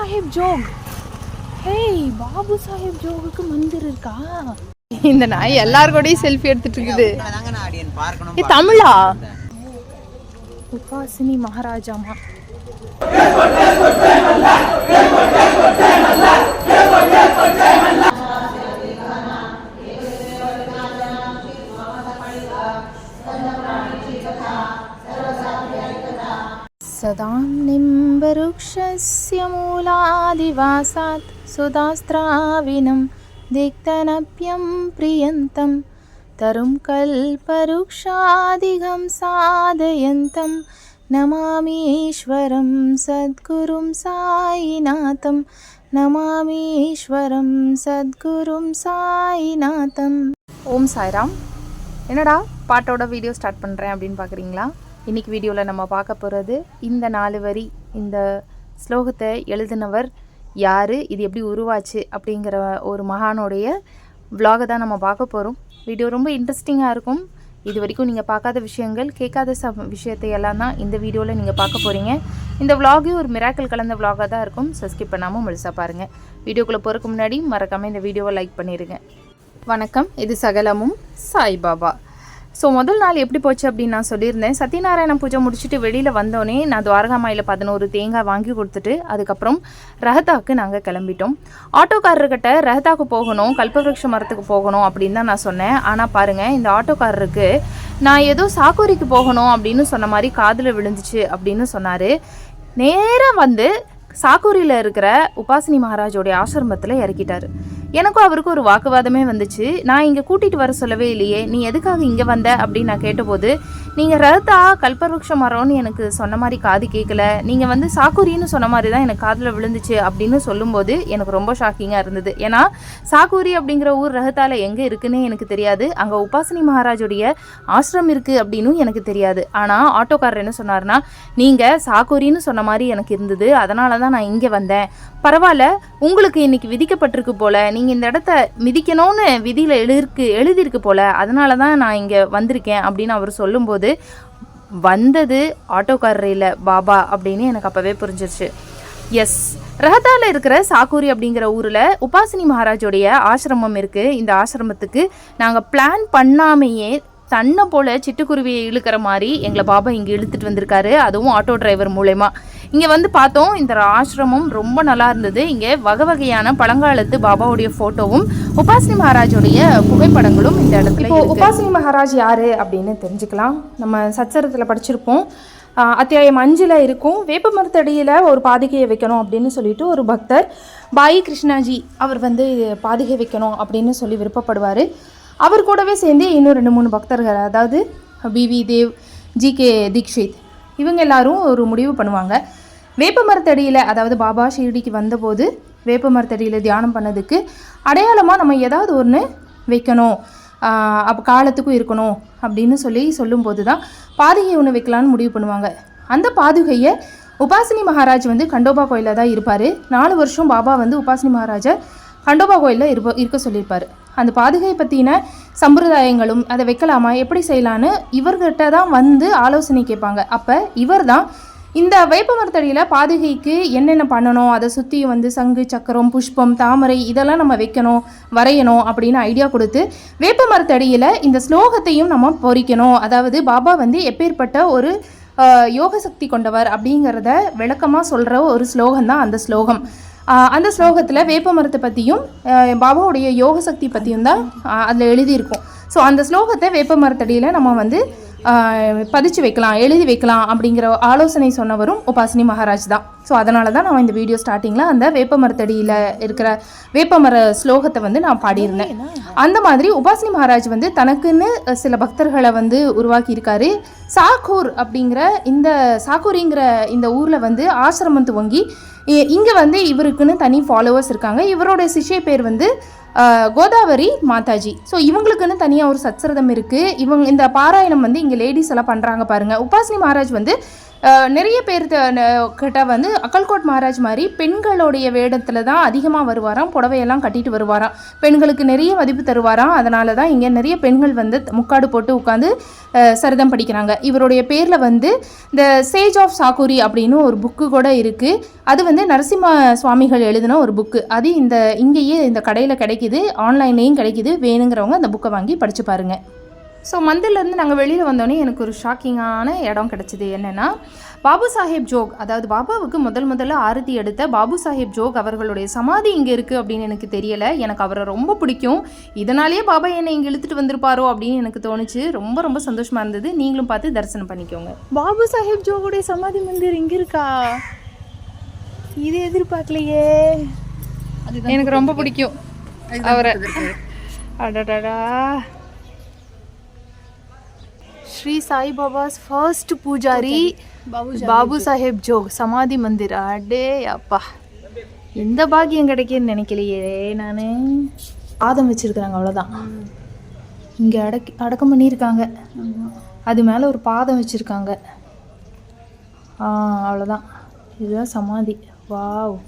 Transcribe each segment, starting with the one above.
Saheb joke. Hey, Babu Saheb ஜோகுக்கு Mandir இருக்கா? இந்த நாய் எல்லாருக்கூடயும் செல்ஃபி எடுத்துட்டு இருக்குது. தமிழா? உபாசினி மகாராஜாமா. सदां निम्बवृक्षस्य मूलादिवासात् सुधास्त्राविनं दिक्तनप्यं प्रियन्तं तरुं कल्पवृक्षादिगं साधयन्तं नमामीश्वरं सद्गुरुं साईनाथं नमामीश्वरं सद्गुरुं साईनाथं. ஓம் சாய்ராம். என்னடா பாட்டோட வீடியோ ஸ்டார்ட் பண்ணுறேன் அப்படின்னு பார்க்குறீங்களா? இன்றைக்கி வீடியோவில் நம்ம பார்க்க போகிறது இந்த 4 வரி, இந்த ஸ்லோகத்தை எழுதினவர் யார், இது எப்படி உருவாச்சு அப்படிங்கிற ஒரு மகானுடைய விலாகை தான் நம்ம பார்க்க போகிறோம். வீடியோ ரொம்ப இன்ட்ரெஸ்டிங்காக இருக்கும். இது வரைக்கும் நீங்கள் பார்க்காத விஷயங்கள், கேட்காத விஷயத்தை எல்லாம் தான் இந்த வீடியோவில் நீங்கள் பார்க்க போகிறீங்க. இந்த விலாகு ஒரு மிராக்கிள் கலந்த விலாகாக தான் இருக்கும். சப்ஸ்கிரைப் பண்ணாமல் முழுசாக பாருங்கள். வீடியோக்குள்ளே போகிறதுக்கு முன்னாடி மறக்காமல் இந்த வீடியோவை லைக் பண்ணிடுங்க. வணக்கம், இது சகலமும் சாய்பாபா. ஸோ முதல் நாள் எப்படி போச்சு அப்படின்னு நான் சொல்லியிருந்தேன். சத்யநாராயண பூஜை முடிச்சுட்டு வெளியில் வந்தோடனே நான் துவாரகாமாயில் 11 தேங்காய் வாங்கி கொடுத்துட்டு அதுக்கப்புறம் ரஹதாவுக்கு நாங்கள் கிளம்பிட்டோம். ஆட்டோக்காரர்கிட்ட ரஹதாவுக்கு போகணும், கல்பவருஷ மரத்துக்கு போகணும் அப்படின்னு தான் நான் சொன்னேன். ஆனால் பாருங்கள், இந்த ஆட்டோக்காரருக்கு நான் ஏதோ சாக்கூரிக்கு போகணும் அப்படின்னு சொன்ன மாதிரி காதில் விழுந்துச்சு அப்படின்னு சொன்னார். நேராக வந்து சாக்கூரியில் இருக்கிற உபாசினி மகாராஜோடைய ஆசிரமத்தில் இறக்கிட்டார். எனக்கும் அவருக்கும் ஒரு வாக்குவாதமே வந்துச்சு. நான் இங்கே கூட்டிகிட்டு வர சொல்லவே இல்லையே, நீ எதுக்காக இங்கே வந்த அப்படின்னு நான் கேட்டபோது, நீங்கள் ரஹதா கல்பவருஷ மரம்னு எனக்கு சொன்ன மாதிரி காது கேட்கல, நீங்கள் வந்து சாக்கூரின்னு சொன்ன மாதிரி தான் எனக்கு காதில் விழுந்துச்சு அப்படின்னு சொல்லும்போது எனக்கு ரொம்ப ஷாக்கிங்காக இருந்தது. ஏன்னா சாக்கூரி அப்படிங்கிற ஊர் ரஹதாவில் எங்கே இருக்குன்னு எனக்கு தெரியாது, அங்கே உபாசினி மகாராஜோடைய ஆசிரம் இருக்குது அப்படின்னு எனக்கு தெரியாது. ஆனால் ஆட்டோக்காரர் என்ன சொன்னார்னா, நீங்கள் சாக்கூரின்னு சொன்ன மாதிரி எனக்கு இருந்தது, அதனால தான் நான் இங்கே வந்தேன். பரவாயில்ல, உங்களுக்கு இன்னைக்கு விதிக்கப்பட்டிருக்கு போல, நீங்கள் இந்த இடத்த மிதிக்கணும்னு விதியில் எழுதியிருக்கு போல, அதனால தான் நான் இங்கே வந்திருக்கேன் அப்படின்னு அவர் சொல்லும்போது வந்தது ஆட்டோக்காரர் இல்லை, பாபா அப்படின்னு எனக்கு அப்போவே புரிஞ்சிருச்சு. எஸ், ரஹதாவில் இருக்கிற சாக்கூரி அப்படிங்கிற ஊரில் உபாசினி மகாராஜோடைய ஆசிரமம் இருக்குது. இந்த ஆசிரமத்துக்கு நாங்கள் பிளான் பண்ணாமையே தன்னை போல் சிட்டுக்குருவியை இழுக்கிற மாதிரி எங்களை பாபா இங்கே இழுத்துட்டு வந்திருக்காரு, அதுவும் ஆட்டோ டிரைவர் மூலயமா. இங்கே வந்து பார்த்தோம், இந்த ஆசிரமம் ரொம்ப நல்லா இருந்தது. இங்கே வகை வகையான பழங்காலத்து பாபாவுடைய ஃபோட்டோவும் உபாசினி மகாராஜோடைய புகைப்படங்களும் இந்த இடத்துல. இப்போ உபாசினி மகாராஜ் யார் அப்படின்னு தெரிஞ்சுக்கலாம். நம்ம சச்சரத்தில் படிச்சிருப்போம், அத்தியாயம் 5 இருக்கும். வேப்ப மரத்தடியில் ஒரு பாதுகையை வைக்கணும் அப்படின்னு சொல்லிட்டு ஒரு பக்தர் பாயி கிருஷ்ணாஜி அவர் வந்து பாதுகை வைக்கணும் அப்படின்னு சொல்லி விருப்பப்படுவார். அவர் கூடவே சேர்ந்து இன்னும் 2-3 பக்தர்கள், அதாவது பிவி தேவ், ஜி.கே. தீக்ஷித், இவங்க எல்லாரும் ஒரு முடிவு பண்ணுவாங்க. வேப்ப மரத்தடியில், அதாவது பாபா ஷீரடிக்கு வந்தபோது வேப்ப மரத்தடியில் தியானம் பண்ணதுக்கு அடையாளமாக நம்ம ஏதாவது ஒன்று வைக்கணும், அப்போ காலத்துக்கும் இருக்கணும் அப்படின்னு சொல்லும்போது தான் பாதுகை ஒன்று வைக்கலான்னு முடிவு பண்ணுவாங்க. அந்த பாதுகையை உபாசினி மகாராஜ் வந்து கண்டோபா கோயிலில் தான் இருப்பார். 4 வருஷம் பாபா வந்து உபாசினி மகாராஜை கண்டோபா கோயிலில் இருக்க சொல்லியிருப்பார். அந்த பாதுகையை பற்றின சம்பிரதாயங்களும் அதை வைக்கலாமா, எப்படி செய்யலான்னு இவர்கிட்ட தான் வந்து ஆலோசனை கேட்பாங்க. அப்போ இவர் தான் இந்த வேப்ப மரத்தடியில் பாதுகைக்கு என்னென்ன பண்ணணும், அதை சுற்றி வந்து சங்கு, சக்கரம், புஷ்பம், தாமரை இதெல்லாம் நம்ம வைக்கணும், வரையணும் அப்படின்னு ஐடியா கொடுத்து வேப்ப மரத்தடியில் இந்த ஸ்லோகத்தையும் நம்ம பொறிக்கணும். அதாவது பாபா வந்து எப்பேற்பட்ட ஒரு யோக சக்தி கொண்டவர் அப்படிங்கிறத விளக்கமாக சொல்கிற ஒரு ஸ்லோகம் தான் அந்த ஸ்லோகம். அந்த ஸ்லோகத்தில் வேப்ப மரத்தை பற்றியும் பாபாவுடைய யோக சக்தி பற்றியும் தான் அதில் எழுதியிருக்கும். ஸோ அந்த ஸ்லோகத்தை வேப்ப மரத்தடியில் நம்ம வந்து பதிச்சு வைக்கலாம், எழுதி வைக்கலாம் அப்படிங்கிற ஆலோசனை சொன்னவரும் உபாசினி மகாராஜ் தான். ஸோ அதனால தான் நான் இந்த வீடியோ ஸ்டார்டிங்கில் அந்த வேப்ப மரத்தடியில் இருக்கிற வேப்பமர ஸ்லோகத்தை வந்து நான் பாடியிருந்தேன். அந்த மாதிரி உபாசினி மகாராஜ் வந்து தனக்குன்னு சில பக்தர்களை வந்து உருவாக்கியிருக்காரு. சாக்கூர் அப்படிங்கிற சாக்கூரிங்கிற இந்த ஊரில் வந்து ஆசிரமம் துவங்கி இங்கே வந்து இவருக்குன்னு தனி ஃபாலோவர்ஸ் இருக்காங்க. இவரோட சிஷ்ய பேர் வந்து கோதாவரி மாதாஜி. ஸோ இவங்களுக்குன்னு தனியாக ஒரு சத்சரதம் இருக்குது. இவங்க இந்த பாராயணம் வந்து இங்கே லேடிஸ் எல்லாம் பண்ணுறாங்க பாருங்கள். உபாசினி மகாராஜ் வந்து நிறைய பேர் கிட்ட வந்து அக்கல்கோட் மகாராஜ் மாதிரி பெண்களுடைய வேடத்தில் தான் அதிகமாக வருவாராம். புடவையெல்லாம் கட்டிட்டு வருவாராம். பெண்களுக்கு நிறைய மதிப்பு தருவாராம். அதனால தான் இங்கே நிறைய பெண்கள் வந்து முக்காடு போட்டு உட்காந்து சரிதம் படிக்கிறாங்க. இவருடைய பேரில் வந்து இந்த சேஜ் ஆஃப் சாக்குரி அப்படின்னு ஒரு புக்கு கூட இருக்குது. அது வந்து நரசிம்ம சுவாமிகள் எழுதின ஒரு புக்கு. அது இங்கேயே இந்த கடையில் கிடைக்கிது, ஆன்லைன்லேயும் கிடைக்கிது. வேணுங்கிறவங்க அந்த புக்கை வாங்கி படித்து பாருங்கள். ஸோ மந்திர்லேருந்து நாங்கள் வெளியில் வந்தோடனே எனக்கு ஒரு ஷாக்கிங்கான இடம் கிடச்சிது. என்னென்னா, பாபு சாஹேப் ஜோக், அதாவது பாபாவுக்கு முதல்ல ஆரத்தி எடுத்த பாபு சாஹேப் ஜோக் அவர்களுடைய சமாதி இங்கே இருக்குது அப்படின்னு எனக்கு தெரியலை. எனக்கு அவரை ரொம்ப பிடிக்கும். இதனாலேயே பாபா என்னை இங்கே இழுத்துட்டு வந்திருப்பாரோ அப்படின்னு எனக்கு தோணுச்சு. ரொம்ப ரொம்ப சந்தோஷமாக இருந்தது. நீங்களும் பார்த்து தரிசனம் பண்ணிக்கோங்க. பாபு சாஹேப் ஜோகுடைய சமாதி மந்திர் இங்கே இருக்கா? இது எதிர்பார்க்கலையே. எனக்கு ரொம்ப பிடிக்கும் அவரை. அடடா, ஸ்ரீ சாய் பாபாஸ் ஃபர்ஸ்ட் பூஜாரி பாபு சாஹேப் ஜோக் சமாதி மந்திர். அடே அப்பா, எந்த பாக்கியம் கிடைக்குன்னு நினைக்கலையே நான். பாதம் வச்சுருக்குறாங்க, அவ்வளோதான். இங்கே அடக்கம் பண்ணியிருக்காங்க. அது மேலே ஒரு பாதம் வச்சுருக்காங்க. அவ்வளோதான். இதுதான் சமாதி. வாவ்,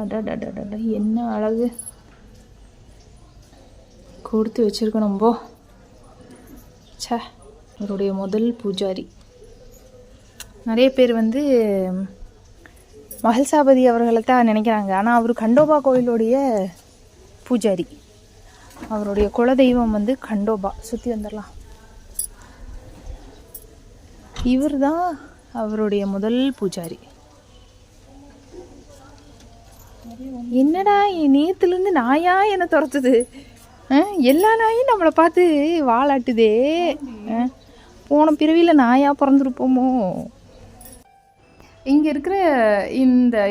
அடடடட, என்ன அழகு கொடுத்து வச்சுருக்கணும். போ, சே, அவருடைய முதல் பூஜாரி. நிறைய பேர் வந்து மகள்சாபதி அவர்களை தான் நினைக்கிறாங்க. ஆனால் அவர் கண்டோபா கோயிலுடைய பூஜாரி. அவருடைய குலதெய்வம் வந்து கண்டோபா. சுற்றி வந்துடலாம். இவர் தான் அவருடைய முதல் பூஜாரி. என்னடா நேற்றுலேருந்து நாயா என்னை துரத்துது? எல்லா நாயும் நம்மளை பார்த்து வாலாட்டுதே. போன பிறவியில் நாயாக பிறந்திருப்போமோ? இங்கே இருக்கிற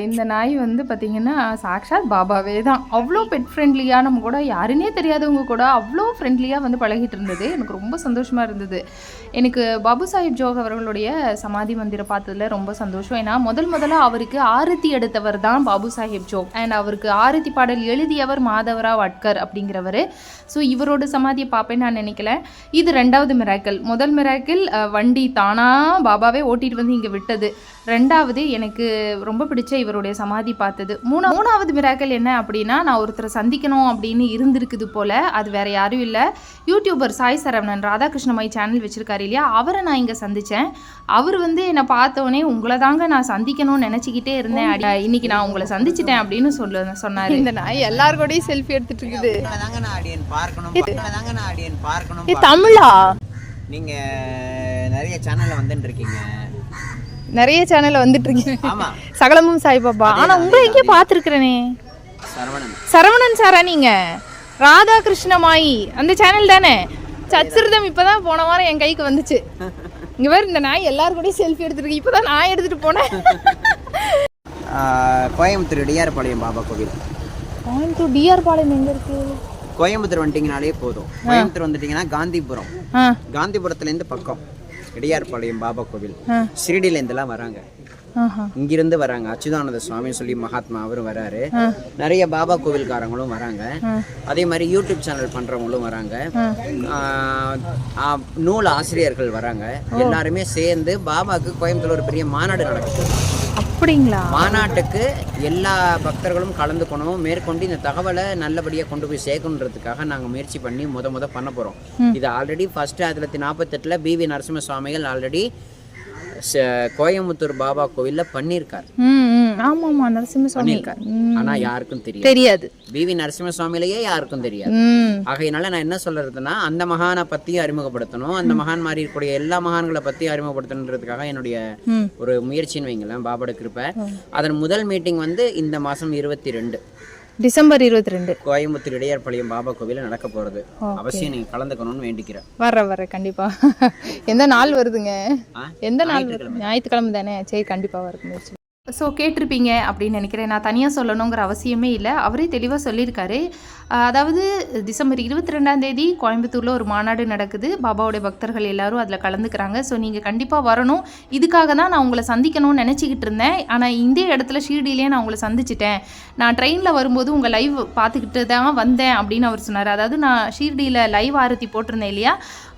இந்த நாய் வந்து பார்த்திங்கன்னா சாக்ஷாத் பாபாவே தான். அவ்வளோ பெட் ஃப்ரெண்ட்லியாக, நம்ம கூட யாருன்னே தெரியாதவங்க கூட அவ்வளோ ஃப்ரெண்ட்லியாக வந்து பழகிட்டு இருந்தது. எனக்கு ரொம்ப சந்தோஷமாக இருந்தது. எனக்கு பாபு சாஹிப் ஜோக் அவர்களுடைய சமாதி மந்திரை பார்த்ததுல ரொம்ப சந்தோஷம். ஏன்னா முதல்ல அவருக்கு ஆரத்தி எடுத்தவர் தான் பாபு சாஹிப் ஜோக். அண்ட் அவருக்கு ஆரத்தி பாடல் எழுதியவர் மாதவராவ் அட்கர் அப்படிங்கிறவர். ஸோ இவரோட சமாதியை பார்ப்பேன்னு நான் நினைக்கல. இது 2வது மிராக்கிள். முதல் மிராக்கிள் வண்டி தானாக பாபாவே ஓட்டிகிட்டு வந்து இங்கே விட்டது. 2வது எனக்கு ரொம்ப பிடிச்ச இவருடைய சமாதி பார்த்தது. 3வது மிராக்கிள் என்ன அப்படின்னா, நான் ஒருத்தரை சந்திக்கணும் அப்படின்னு இருந்திருக்குது போல். அது வேறு யாரும் இல்லை, யூடியூபர் சாய் சரவணன், ராதாகிருஷ்ணமாய் சேனல் வச்சுருக்காரு இல்லையா, அவரை நான் இங்கே சந்தித்தேன். அவர் வந்து என்னை பார்த்தோன்னே உங்களை தாங்க நான் சந்திக்கணும்னு நினச்சிக்கிட்டே இருந்தேன். இன்னைக்கு நான் உங்களை சந்திச்சிட்டேன் அப்படின்னு சொன்னார். இந்த நாய் எல்லாருக்கூடையும் செல்ஃபி எடுத்துட்டு இருக்குது. தமிழா? நீங்க நிறைய சேனல்ல வந்துட்டு இருக்கீங்க. நிறைய சேனல்ல வந்துட்டு இருக்கீங்க. சகலமும் சாய்பாபா. ஆனா உங்களை எங்கே பார்த்துருக்கிறேனே. சரவணன் சாரா நீங்க? ராதாகிருஷ்ணமாயி அந்த சேனல் தானே? சத்சரிதம் இப்பதான் போன வாரம் என் கைக்கு வந்துச்சு. இங்க வேற இந்த நாய் எல்லாரும் செல்ஃபி எடுத்துருக்கு. இப்பதான் நான் எடுத்துட்டு போனேன். கோயம்புத்தூர் டிஆர்-பாளையம் பாபா கோவில். கோயம்புத்தூர் டிஆர்-பாளையம் எங்க இருக்கு? கோயம்புத்தூர் வந்துட்டீங்கனாலே போதும். கோயம்புத்தூர் வந்துட்டீங்கன்னா காந்திபுரம், காந்திபுரத்துலேருந்து பக்கம் இடியார்பாளையம் பாபா கோவில். ஷிரடியிலேருந்துலாம் வராங்க, இங்கிருந்து வராங்க. அச்சுதானந்த சுவாமின்னு சொல்லி மகாத்மா அவரும் வராரு. நிறைய பாபா கோவில்காரங்களும் வராங்க. அதே மாதிரி யூடியூப் சேனல் பண்றவங்களும் வராங்க. நூல் ஆசிரியர்கள் வராங்க. எல்லாருமே சேர்ந்து பாபாவுக்கு கோயம்புத்தூர்ல ஒரு பெரிய மாநாடு நடக்குது. அப்படிங்களா? மாநாட்டுக்கு எல்லா பக்தர்களும் கலந்துக்கணும். மேற்கொண்டு இந்த தகவலை நல்லபடியாக கொண்டு போய் சேர்க்கணுன்றதுக்காக நாங்கள் முயற்சி பண்ணி முத பண்ண போகிறோம். இது ஆல்ரெடி ஃபர்ஸ்ட் 1948 பிவி நரசிம்ம சுவாமிகள் ஆல்ரெடி கோயம்புத்தூர் பாபா கோவில்ல பண்ணியிருக்காரு. ஆமாமா, நரசிம்ம சுவாமி. ஆனா யாருக்கும் தெரியாது. பிவி நரசிம்ம சுவாமியிலேயே யாருக்கும் தெரியாது. ஆகையினால நான் என்ன சொல்றதுன்னா, அந்த மகானை பத்தியும் அறிமுகப்படுத்தணும், அந்த மகான் மாதிரி இருக்கக்கூடிய எல்லா மகான்களை பத்தியும் அறிமுகப்படுத்தணுன்றதுக்காக என்னுடைய ஒரு முயற்சின்னு வைங்களேன், பாபாவோட கிருபை. அதன் முதல் மீட்டிங் வந்து இந்த மாசம் 22 டிசம்பர் 22 கோயம்புத்தூர் இடையார்பாளையம் பாபா கோவில நடக்க போறது. அவசியம் நீங்க கலந்துக்கணும்னு வேண்டிக்கிறேன். வர கண்டிப்பா. எந்த நாள் வருதுங்க? எந்த நாள்? ஞாயிற்றுக்கிழமை தானே? சரி, கண்டிப்பா வருது. ஸோ கேட்டிருப்பீங்க அப்படின்னு நினைக்கிறேன். நான் தனியாக சொல்லணுங்கிற அவசியமே இல்லை. அவரே தெளிவாக சொல்லியிருக்காரு. அதாவது டிசம்பர் 22 கோயம்புத்தூரில் ஒரு மாநாடு நடக்குது. பாபாவுடைய பக்தர்கள் எல்லோரும் அதில் கலந்துக்கிறாங்க. ஸோ நீங்கள் கண்டிப்பாக வரணும். இதுக்காக தான் நான் உங்களை சந்திக்கணும்னு நினச்சிக்கிட்டு இருந்தேன். ஆனால் இந்த இடத்துல ஷீர்டிலே நான் உங்களை சந்திச்சிட்டேன். நான் ட்ரெயினில் வரும்போது உங்கள் லைவ் பார்த்துக்கிட்டு தான் வந்தேன் அப்படின்னு அவர் சொன்னார். அதாவது நான் ஷீர்டியில் லைவ் ஆரத்தி போட்டிருந்தேன் இல்லையா,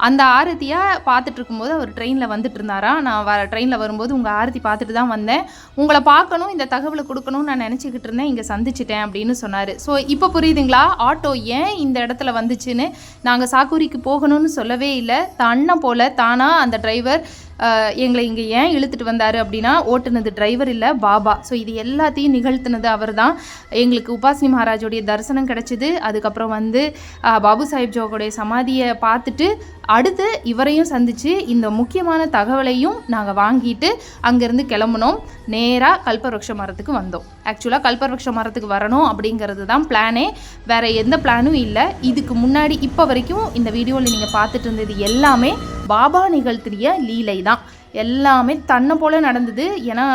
அந்த ஆரத்தியாக பார்த்துட்டு இருக்கும்போது அவர் ட்ரெயினில் வந்துட்டு இருந்தாராம். நான் ட்ரெயினில் வரும்போது உங்கள் ஆரத்தி பார்த்துட்டு தான் வந்தேன், உங்களை பார்க்கணும், இந்த தகவலை கொடுக்கணும்னு நான் நினச்சிக்கிட்டு இருந்தேன், இங்கே சந்திச்சிட்டேன் அப்படின்னு சொன்னார். ஸோ இப்போ புரியுதுங்களா ஆட்டோ ஏன் இந்த இடத்துல வந்துச்சுன்னு? நாங்கள் சாக்கூரிக்கு போகணும்னு சொல்லவே இல்லை. அண்ணன் போல் தானாக அந்த டிரைவர் எங்களை இங்கே ஏன் இழுத்துட்டு வந்தார் அப்படின்னா, ஓட்டுனது டிரைவர் இல்லை, பாபா. ஸோ இது எல்லாத்தையும் நிகழ்த்தினது அவர் தான். எங்களுக்கு உபாசினி மகாராஜோடைய தரிசனம் கிடச்சிது. அதுக்கப்புறம் வந்து பாபு சாஹிப் ஜோகோடைய சமாதியை பார்த்துட்டு அடுத்து இவரையும் சந்தித்து இந்த முக்கியமான தகவலையும் நாங்கள் வாங்கிட்டு அங்கேருந்து கிளம்புனோம். நேராக கல்பவருஷ மரத்துக்கு வந்தோம். ஆக்சுவலாக கல்பவருஷ மரத்துக்கு வரணும் அப்படிங்கிறது தான் பிளானே, வேறு எந்த பிளானும் இல்லை. இதுக்கு முன்னாடி இப்போ வரைக்கும் இந்த வீடியோவில் நீங்கள் பார்த்துட்டு இருந்தது எல்லாமே பாபா நிகழ்த்திய லீலை தான். எல்லாமே தன்னை போல் நடந்தது. ஏன்னா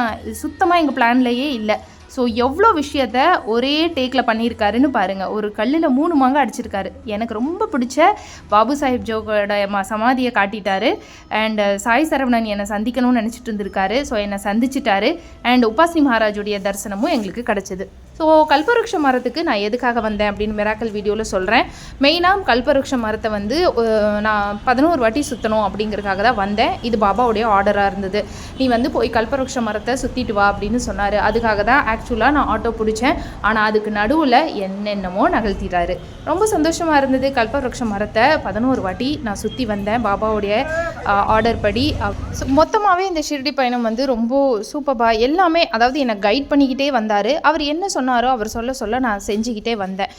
சுத்தமாக எங்கள் பிளான்லேயே இல்லை. ஸோ எவ்வளோ விஷயத்த ஒரே டேக்கில் பண்ணியிருக்காருன்னு பாருங்கள். ஒரு கல்லில் 3 மாங்காய் அடிச்சிருக்காரு. எனக்கு ரொம்ப பிடிச்ச பாபு சாஹிப் ஜோகோட சமாதியை காட்டிட்டாரு. அண்ட் சாய் சரவணன் என்னை சந்திக்கணும்னு நினச்சிட்டு இருந்திருக்காரு. ஸோ என்னை சந்திச்சிட்டாரு. அண்ட் உபாசினி மகாராஜுடைய தரிசனமும் எங்களுக்கு கிடச்சிது. ஸோ கல்பவருஷ மரத்துக்கு நான் எதுக்காக வந்தேன் அப்படின்னு மிராக்கல் வீடியோவில் சொல்கிறேன். மெயினாக கல்பவருஷ மரத்தை வந்து நான் 11 வாட்டி சுற்றணும் அப்படிங்கிறதுக்காக தான் வந்தேன். இது பாபாவுடைய ஆர்டராக இருந்தது. நீ வந்து போய் கல்பவருஷ மரத்தை சுற்றிட்டு வா அப்படின்னு சொன்னார். அதுக்காக தான் ஆக்சுவலாக நான் ஆட்டோ பிடிச்சேன். ஆனால் அதுக்கு நடுவில் என்னென்னமோ நகழ்த்திட்டாரு. ரொம்ப சந்தோஷமாக இருந்தது. கல்பவருஷ மரத்தை 11 வாட்டி நான் சுற்றி வந்தேன் பாபாவுடைய ஆர்டர் படி. மொத்தமாகவே இந்த ஷிர்டி பயணம் வந்து ரொம்ப சூப்பராக எல்லாமே, அதாவது என்னை கைட் பண்ணிக்கிட்டே வந்தார். அவர் என்ன சொன்னாரோ அவர் சொல்ல நான் செஞ்சுக்கிட்டே வந்தேன்.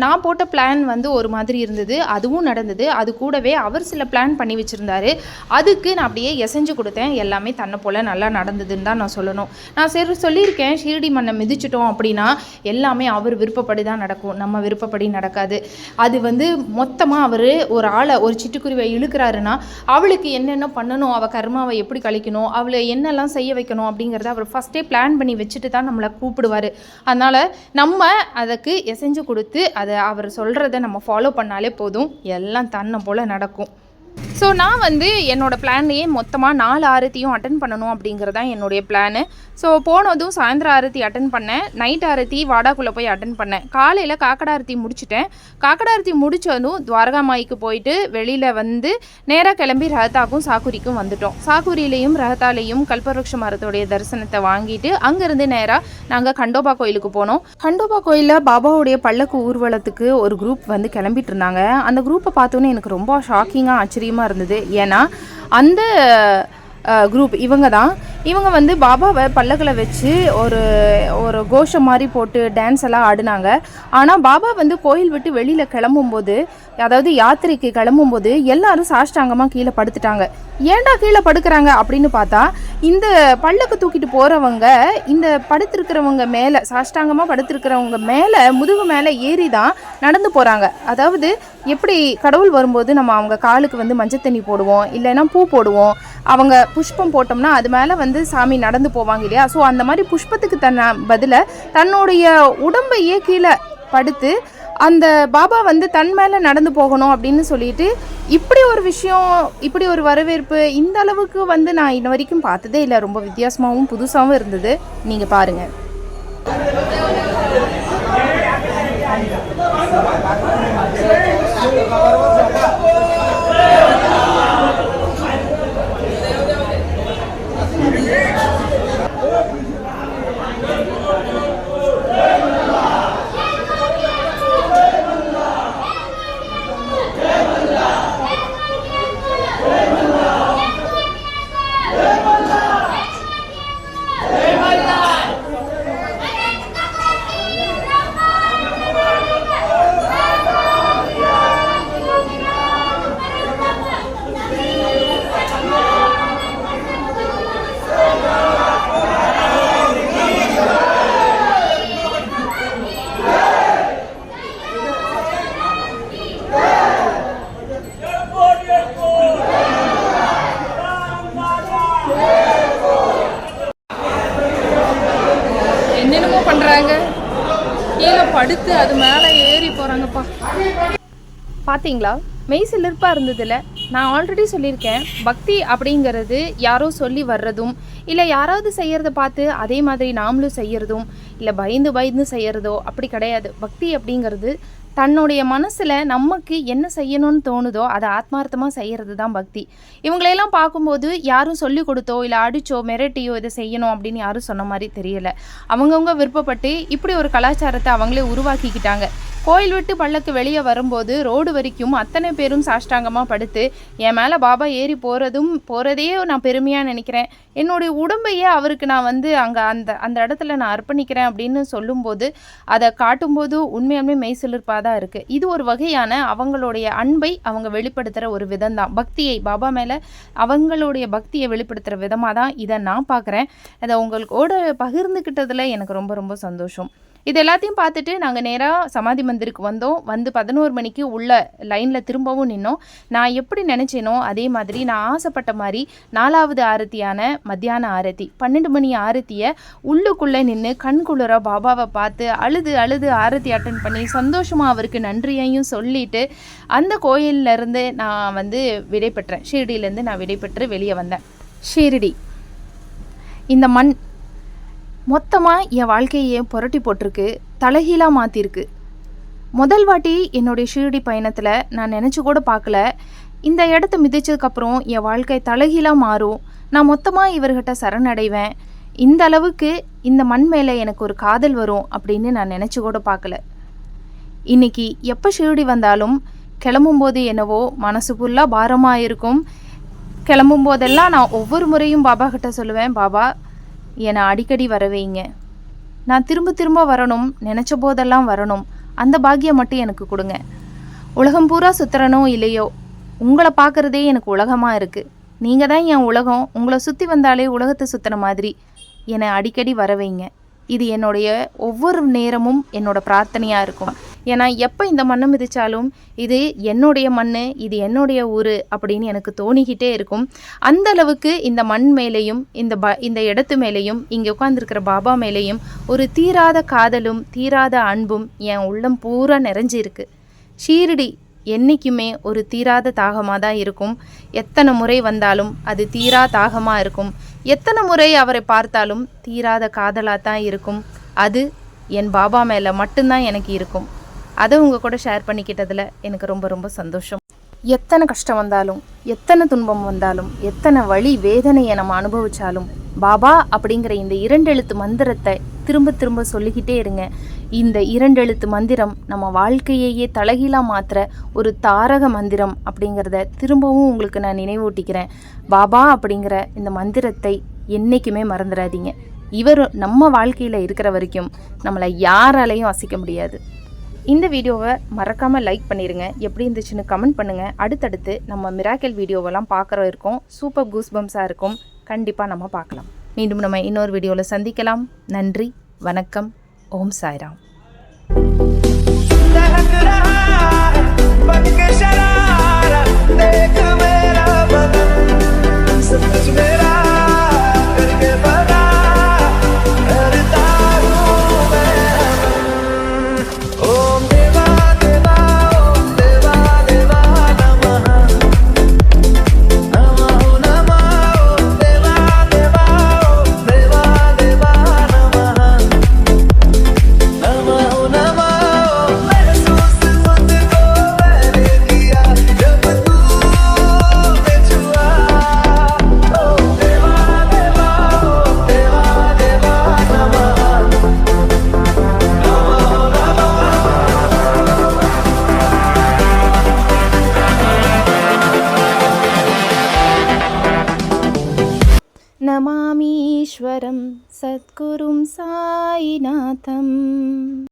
நான் போட்ட பிளான் வந்து ஒரு மாதிரி இருந்தது, அதுவும் நடந்தது. அது கூடவே அவர் சில பிளான் பண்ணி வச்சுருந்தாரு. அதுக்கு நான் அப்படியே எசைஞ்சு கொடுத்தேன். எல்லாமே தன்னை போல் நல்லா நடந்ததுன்னு தான் நான் சொல்லணும். நான் சரி சொல்லியிருக்கேன், ஷீர்டி மண்ணை மிதிச்சிட்டோம் அப்படின்னா எல்லாமே அவர் விருப்பப்படி தான் நடக்கும், நம்ம விருப்பப்படி நடக்காது. அது வந்து மொத்தமாக அவர் ஒரு ஆளை, ஒரு சிட்டுக்குருவை இழுக்கிறாருன்னா அவளுக்கு என்னென்ன பண்ணணும், அவள் கர்மாவை எப்படி கழிக்கணும், அவளை என்னெல்லாம் செய்ய வைக்கணும் அப்படிங்கிறத அவர் ஃபஸ்ட்டே பிளான் பண்ணி வச்சுட்டு தான் நம்மளை கூப்பிடுவார். அதனால் நம்ம அதுக்கு எசைஞ்சு கொடுத்து அதை அவர் சொல்கிறத நம்ம ஃபாலோ பண்ணாலே போதும், எல்லாம் தன்னை போல் நடக்கும். ஸோ நான் வந்து என்னோடய பிளான்லேயே மொத்தமாக 4 ஆரத்தியும் அட்டன் பண்ணணும் அப்படிங்கிறது தான் என்னுடைய பிளானு. ஸோ போனதும் சாயந்தரம் ஆரத்தி அட்டன் பண்ணேன், நைட் ஆரத்தி வாடாக்குள்ளே போய் அட்டன் பண்ணேன். காலையில் காக்கடாரத்தி முடிச்சுட்டேன். காக்கடாரத்தி முடித்ததும் துவாரகாமாய்க்கு போயிட்டு வெளியில் வந்து நேராக கிளம்பி ரஹத்தாக்கும் சாக்குரிக்கும் வந்துட்டோம். சாக்குரியிலையும் ரஹத்தாலையும் கல்பவருஷ மரத்தோடைய தரிசனத்தை வாங்கிட்டு அங்கேருந்து நேராக நாங்கள் கண்டோபா கோயிலுக்கு போனோம். கண்டோபா கோயிலில் பாபாவுடைய பல்லக்கு ஊர்வலத்துக்கு ஒரு குரூப் வந்து கிளம்பிட்டு இருந்தாங்க. அந்த குரூப்பை பார்த்தோன்னே எனக்கு ரொம்ப ஷாக்கிங்காக ஆச்சரியமாக இருந்தது. ஏன்னா அந்த குரூப் இவங்க வந்து பாபாவை பல்லக்கில் வச்சு ஒரு கோஷம் மாதிரி போட்டு டான்ஸ் எல்லாம் ஆடினாங்க. ஆனால் பாபா வந்து கோயில் விட்டு வெளியில் கிளம்பும்போது, அதாவது யாத்திரைக்கு கிளம்பும்போது எல்லாரும் சாஷ்டாங்கமாக கீழே படுத்துட்டாங்க. ஏன்டா கீழே படுக்கிறாங்க அப்படின்னு பார்த்தா, இந்த பல்லக்கு தூக்கிட்டு போகிறவங்க இந்த படுத்திருக்கிறவங்க மேலே, சாஷ்டாங்கமாக படுத்திருக்கிறவங்க மேலே, முதுகு மேலே ஏறி தான் நடந்து போகிறாங்க. அதாவது எப்படி கடவுள் வரும்போது நம்ம அவங்க காலுக்கு வந்து மஞ்சள் தண்ணி போடுவோம், இல்லைன்னா பூ போடுவோம், அவங்க புஷ்பம் போட்டோம்னா அது மேலே வந்து சாமி நடந்து போவாங்க இல்லையா. ஸோ அந்த மாதிரி புஷ்பத்துக்கு பதிலாக தன்னுடைய உடம்பையே கீழே படுத்து அந்த பாபா வந்து தன் மேலே நடந்து போகணும் அப்படின்னு சொல்லிட்டு, இப்படி ஒரு விஷயம், இப்படி ஒரு வரவேற்பு இந்த அளவுக்கு வந்து நான் இன்ன வரைக்கும் பார்த்ததே இல்லை. ரொம்ப வித்தியாசமாகவும் புதுசாகவும் இருந்தது. நீங்கள் பாருங்கள். படுத்து அது மேலே ஏறி போகிறாங்கப்பா. பார்த்தீங்களா, மெய் சிலிர்ப்பாக இருந்ததில்ல. நான் ஆல்ரெடி சொல்லியிருக்கேன், பக்தி அப்படிங்கிறது யாரோ சொல்லி வர்றதும் இல்லை யாராவது செய்கிறத பார்த்து அதே மாதிரி நாமளும் செய்கிறதும் இல்லை பயந்து பயந்து செய்கிறதோ அப்படி கிடையாது. பக்தி அப்படிங்கிறது தன்னுடைய மனசில் நமக்கு என்ன செய்யணும்னு தோணுதோ அதை ஆத்மார்த்தமாக செய்கிறது தான் பக்தி. இவங்களையெல்லாம் பார்க்கும்போது யாரும் சொல்லி கொடுத்தோ இல்லை அடிச்சோ மிரட்டியோ இதை செய்யணும் அப்படின்னு யாரும் சொன்ன மாதிரி தெரியலை. அவங்கவுங்க விருப்பப்பட்டு இப்படி ஒரு கலாச்சாரத்தை அவங்களே உருவாக்கிக்கிட்டாங்க. கோயில் விட்டு பள்ளக்கு வெளியே வரும்போது ரோடு வரைக்கும் அத்தனை பேரும் சாஷ்டாங்கமாக படுத்து என் மேலே பாபா ஏறி போகிறதே நான் பெருமையாக நினைக்கிறேன். என்னுடைய உடம்பையே அவருக்கு நான் அங்கே அந்த இடத்துல நான் அர்ப்பணிக்கிறேன் அப்படின்னு சொல்லும்போது அதை காட்டும்போது உண்மையாலுமே மெய் சிலிர்ப்பாக தான் இருக்குது. இது ஒரு வகையான அவங்களுடைய அன்பை அவங்க வெளிப்படுத்துகிற ஒரு விதம் தான். பக்தியை பாபா மேலே அவங்களுடைய பக்தியை வெளிப்படுத்துகிற விதமாக தான் இதை நான் பார்க்குறேன். அதை உங்களோட பகிர்ந்துக்கிட்டதில் எனக்கு ரொம்ப ரொம்ப சந்தோஷம். இது எல்லாத்தையும் பார்த்துட்டு நாங்கள் நேராக சமாதி மந்திருக்கு வந்தோம். 11 மணிக்கு உள்ள லைனில் திரும்பவும் நின்னோம். நான் எப்படி நினச்சேனோ அதே மாதிரி நான் ஆசைப்பட்ட மாதிரி 4வது ஆரத்தியான மத்தியான ஆரத்தி 12 மணி ஆரத்தியை உள்ளுக்குள்ளே நின்று கண்குளிர பாபாவை பார்த்து அழுது ஆரத்தி அட்டன் பண்ணி சந்தோஷமாக அவருக்கு நன்றியையும் சொல்லிட்டு அந்த கோயிலிருந்து நான் விடை பெற்றேன். ஷீரடியிலேருந்து நான் விடை பெற்று வெளியே வந்தேன். ஷீரடி இந்த மண் மொத்தமாக என் வாழ்க்கையை புரட்டி போட்டிருக்கு, தலைகீழாக மாற்றிருக்கு. முதல் வாட்டி என்னுடைய ஷீரடி பயணத்தில் நான் நினச்சி கூட பார்க்கல இந்த இடத்த மிதிச்சதுக்கப்புறம் என் வாழ்க்கை தலைகீழாக மாறும், நான் மொத்தமாக இவர்கிட்ட சரணடைவேன், இந்த அளவுக்கு இந்த மண் மேலே எனக்கு ஒரு காதல் வரும் அப்படின்னு நான் நினச்சி கூட பார்க்கல. இன்றைக்கி எப்போ ஷீரடி வந்தாலும் கிளம்பும்போது என்னவோ மனசு ஃபுல்லாக பாரமாக இருக்கும். கிளம்பும்போதெல்லாம் நான் ஒவ்வொரு முறையும் பாபா கிட்ட சொல்லுவேன், பாபா என்னை அடிக்கடி வர வைங்க, நான் திரும்ப திரும்ப வரணும், நினச்ச போதெல்லாம் வரணும், அந்த பாக்கியம் மட்டும் எனக்கு கொடுங்க. உலகம் பூரா சுற்றுறனோ இல்லையோ உங்களை பார்க்குறதே எனக்கு உலகமாக இருக்குது, நீங்கள் தான் என் உலகம், உங்களை சுற்றி வந்தாலே உலகத்தை சுற்றுன மாதிரி என்னை அடிக்கடி வர வைங்க. இது என்னுடைய ஒவ்வொரு நேரமும் என்னோட பிரார்த்தனையாக இருக்கும். ஏன்னா எப்போ இந்த மண்ணை மிதித்தாலும் இது என்னுடைய மண், இது என்னுடைய ஊர் அப்படின்னு எனக்கு தோணிக்கிட்டே இருக்கும். அந்த அளவுக்கு இந்த மண் மேலேயும் இந்த இடத்து மேலேயும் இங்கே உட்காந்துருக்கிற பாபா மேலேயும் ஒரு தீராத காதலும் தீராத அன்பும் என் உள்ளம் பூரா நிறைஞ்சிருக்கு. ஷீரடி என்றைக்குமே ஒரு தீராத தாகமாக தான் இருக்கும். எத்தனை முறை வந்தாலும் அது தீரா தாகமாக இருக்கும். எத்தனை முறை அவரை பார்த்தாலும் தீராத காதலாக தான் இருக்கும். அது என் பாபா மேலே மட்டும்தான் எனக்கு இருக்கும். அதை உங்கள் கூட ஷேர் பண்ணிக்கிட்டதில் எனக்கு ரொம்ப ரொம்ப சந்தோஷம். எத்தனை கஷ்டம் வந்தாலும், எத்தனை துன்பம் வந்தாலும், எத்தனை வலி வேதனையை நம்ம அனுபவித்தாலும் பாபா அப்படிங்கிற இந்த 2 எழுத்து மந்திரத்தை திரும்ப திரும்ப சொல்லிக்கிட்டே இருங்க. இந்த 2 எழுத்து மந்திரம் நம்ம வாழ்க்கையையே தலைகீழாக மாற்றுற ஒரு தாரக மந்திரம் அப்படிங்கிறத திரும்பவும் உங்களுக்கு நான் நினைவூட்டிக்கிறேன். பாபா அப்படிங்கிற இந்த மந்திரத்தை என்றைக்குமே மறந்துடாதீங்க. இவர் நம்ம வாழ்க்கையில் இருக்கிற வரைக்கும் நம்மளை யாராலையும் அசைக்க முடியாது. இந்த வீடியோவை மறக்காமல் லைக் பண்ணிடுங்க. எப்படி இருந்துச்சுன்னு கமெண்ட் பண்ணுங்கள். அடுத்தடுத்து நம்ம மிராக்கிள் வீடியோவெல்லாம் பார்க்குற இருக்கோம். சூப்பர் கூஸ்பம்ஸாக இருக்கும். கண்டிப்பாக நம்ம பார்க்கலாம். மீண்டும் நம்ம இன்னொரு வீடியோவில் சந்திக்கலாம். நன்றி, வணக்கம். ஓம் சாய்ராம். नमामीश्वरं सद्गुरुं साईनाथम्.